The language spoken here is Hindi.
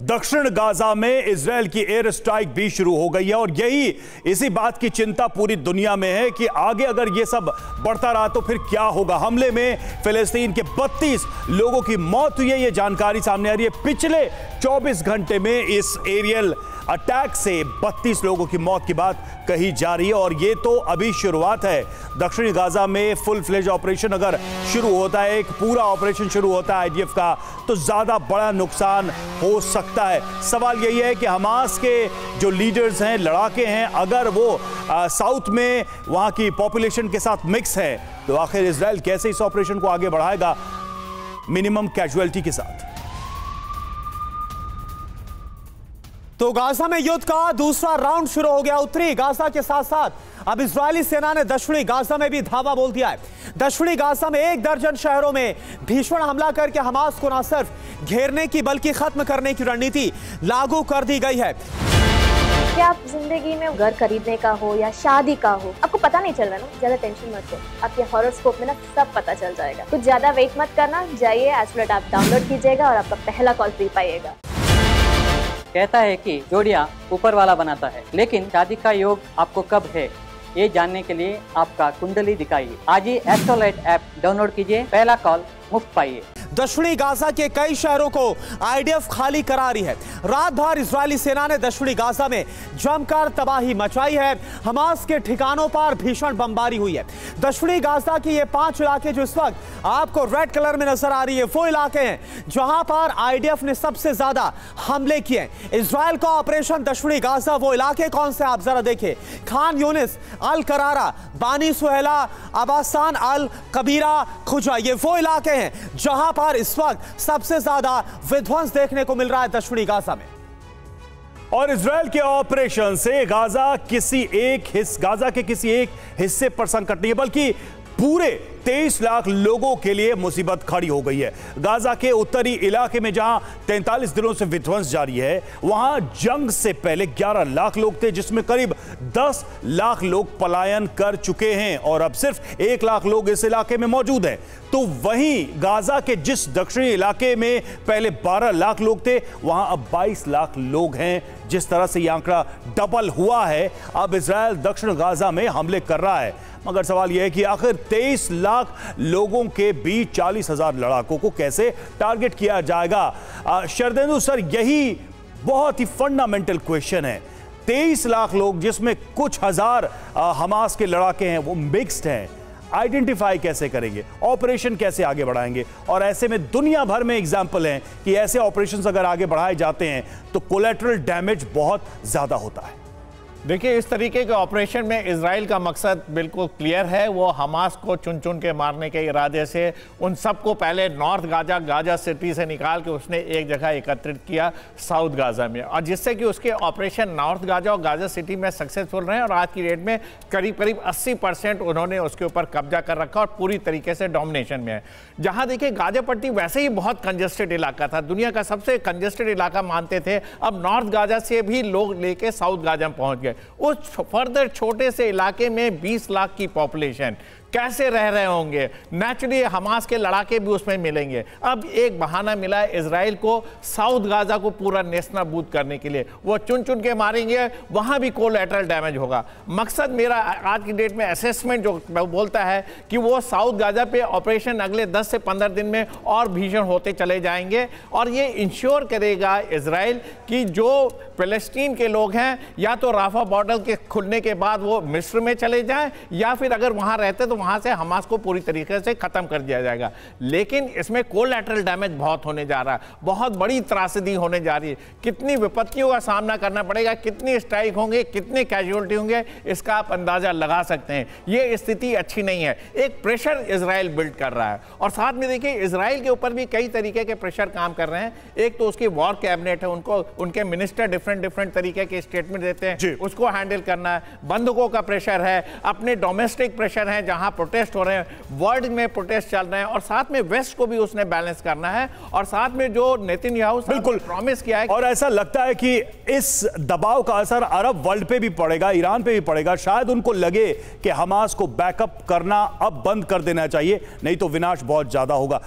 दक्षिण गाजा में इजराइल की एयर स्ट्राइक भी शुरू हो गई है और इसी बात की चिंता पूरी दुनिया में है कि आगे अगर ये सब बढ़ता रहा तो फिर क्या होगा। हमले में फिलिस्तीन के 32 लोगों की मौत हुई है, ये जानकारी सामने आ रही है। पिछले 24 घंटे में इस एरियल अटैक से 32 लोगों की मौत की बात कही जा रही है और ये तो अभी शुरुआत है। दक्षिणी गाजा में फुल फ्लेज ऑपरेशन अगर शुरू होता है, एक पूरा ऑपरेशन शुरू होता है आईडीएफ का, तो ज्यादा बड़ा नुकसान हो सकता है। सवाल यही है कि हमास के जो लीडर्स हैं, लड़ाके हैं, अगर वो साउथ में वहां की पॉपुलेशन के साथ मिक्स है तो आखिर इजराइल कैसे इस ऑपरेशन को आगे बढ़ाएगा मिनिमम कैजुअलिटी के साथ। तो गाजा में युद्ध का दूसरा राउंड शुरू हो गया। उत्तरी गाजा के साथ साथ अब इजरायली सेना ने दक्षिणी गाजा में भी धावा बोल दिया है। दक्षिणी गाजा में 1 दर्जन शहरों में भीषण हमला करके हमास को न सिर्फ घेरने की बल्कि खत्म करने की रणनीति लागू कर दी गई है। क्या आप जिंदगी में घर खरीदने का हो या शादी का हो, आपको पता नहीं चल रहा ना, ज्यादा टेंशन मत लो, आपके हॉरोस्कोप में ना सब पता चल जाएगा। कुछ ज्यादा वेट मत करना, जाइए एस्ट्रोलैट आप डाउनलोड कीजिएगा और आपका पहला कॉल फ्री पाइएगा। कहता है कि जोड़ियां ऊपर वाला बनाता है, लेकिन शादी का योग आपको कब है ये जानने के लिए आपका कुंडली दिखाइए। आज ही एस्ट्रोलाइट ऐप डाउनलोड कीजिए, पहला कॉल मुफ्त पाइए। दक्षिणी गाजा के कई शहरों को आईडीएफ खाली करा रही है। रात भर इजरायली सेना ने दक्षिणी गाजा में जमकर तबाही मचाई है। हमास के ठिकानों पर भीषण बमबारी हुई है। दक्षिणी गाजा के ये 5 इलाके जो इस वक्त आपको रेड कलर में नजर आ रही है, वो इलाके हैं जहां पर आईडीएफ ने सबसे ज्यादा हमले किए। इजराइल का ऑपरेशन दक्षिणी गाजा वो इलाके कौन से आप जरा देखिए। खान यूनिस, अल करारा, बानी सुहेला, अबासान अल कबीरा, खुजा, ये वो इलाके हैं जहां पर इस वक्त सबसे ज्यादा विध्वंस देखने को मिल रहा है दक्षिणी गाजा में। और इजराइल के ऑपरेशन से गाजा के किसी एक हिस्से पर संकट नहीं है, बल्कि पूरे 23 लाख लोगों के लिए मुसीबत खड़ी हो गई है। गाजा के उत्तरी इलाके में जहां 43 दिनों से विध्वंस जारी है, वहां जंग से पहले 11 लाख लोग थे, जिसमें करीब 10 लाख लोग पलायन कर चुके हैं और अब सिर्फ 1 लाख लोग इस इलाके में मौजूद हैं। तो वहीं गाजा के जिस दक्षिणी इलाके में पहले 12 लाख लोग थे, वहां अब 22 लाख लोग हैं। जिस तरह से यह आंकड़ा डबल हुआ है, अब इजराइल दक्षिण गाजा में हमले कर रहा है। मगर सवाल यह है कि आखिर 23 लाख लोगों के बीच 40,000 लड़ाकों को कैसे टारगेट किया जाएगा। शरदेंदु सर, यही बहुत ही फंडामेंटल क्वेश्चन है। 23 लाख लोग, जिसमें कुछ हजार हमास के लड़ाके हैं, वो मिक्स्ड हैं, आइडेंटिफाई कैसे करेंगे, ऑपरेशन कैसे आगे बढ़ाएंगे। और ऐसे में दुनिया भर में एग्जाम्पल हैं कि ऐसे ऑपरेशंस अगर आगे बढ़ाए जाते हैं तो कोलैटरल डैमेज बहुत ज्यादा होता है। देखिए, इस तरीके के ऑपरेशन में इजराइल का मकसद बिल्कुल क्लियर है। वो हमास को चुन चुन के मारने के इरादे से उन सबको पहले नॉर्थ गाजा सिटी से निकाल के उसने एक जगह एकत्रित किया साउथ गाजा में, और जिससे कि उसके ऑपरेशन नॉर्थ गाजा और गाजा सिटी में सक्सेसफुल रहे और आज की डेट में करीब करीब 80% उन्होंने उसके ऊपर कब्जा कर रखा और पूरी तरीके से डोमिनेशन में है। जहाँ देखिए, गाजा पट्टी वैसे ही बहुत कंजेस्टेड इलाका था, दुनिया का सबसे कंजेस्टेड इलाका मानते थे। अब नॉर्थ गाजा से भी लोग लेके साउथ गाजा में पहुँच गए। उस फर्दर छोटे से इलाके में 20 लाख की पॉपुलेशन कैसे रह रहे होंगे। नेचुरली हमास के लड़ाके भी उसमें मिलेंगे। अब एक बहाना मिला है इजराइल को साउथ गाजा को पूरा नेस्तनाबूद करने के लिए। वो चुन चुन के मारेंगे, वहां भी कोलैटरल डैमेज होगा। मकसद मेरा आज की डेट में असेसमेंट जो बोलता है कि वो साउथ गाजा पे ऑपरेशन अगले 10 से 15 दिन में और भीषण होते चले जाएंगे और ये इंश्योर करेगा इजराइल कि जो फिलिस्तीन के लोग हैं या तो राफा बॉर्डर के खुलने के बाद वो मिस्र में चले जाएं, या फिर अगर वहां रहते तो वहां से हमास को पूरी तरीके से खत्म कर दिया जाएगा। लेकिन इसमें कोलैटरल डैमेज बहुत होने जा रहा है, बहुत बड़ी त्रासदी होने जा रही है। कितनी विपत्तियों का सामना करना पड़ेगा, कितनी स्ट्राइक होंगे, कितने कैजुअलिटी होंगे, इसका आप अंदाजा लगा सकते हैं। ये स्थिति अच्छी नहीं है। एक प्रेशर इजराइल बिल्ड कर रहा है और साथ में देखिए इजराइल के ऊपर भी कई तरीके के प्रेशर काम कर रहे हैं। एक तो उसकी वॉर कैबिनेट है, उनको उनके मिनिस्टर डिफरेंट तरीके के स्टेटमेंट देते हैं, उसको हैंडल करना है। बंधकों का प्रेशर है, अपने डोमेस्टिक प्रेशर है जहां प्रोटेस्ट हो रहे हैं, वर्ल्ड में प्रोटेस्ट चल रहे हैं, और साथ में वेस्ट को भी उसने बैलेंस करना है, और साथ में जो नेतन्याहू बिल्कुल प्रॉमिस किया है। और ऐसा लगता है कि इस दबाव का असर अरब वर्ल्ड पे भी पड़ेगा, ईरान पे भी पड़ेगा। शायद उनको लगे कि हमास को बैकअप करना अब बंद कर देना चाहिए, नहीं तो विनाश बहुत ज्यादा होगा।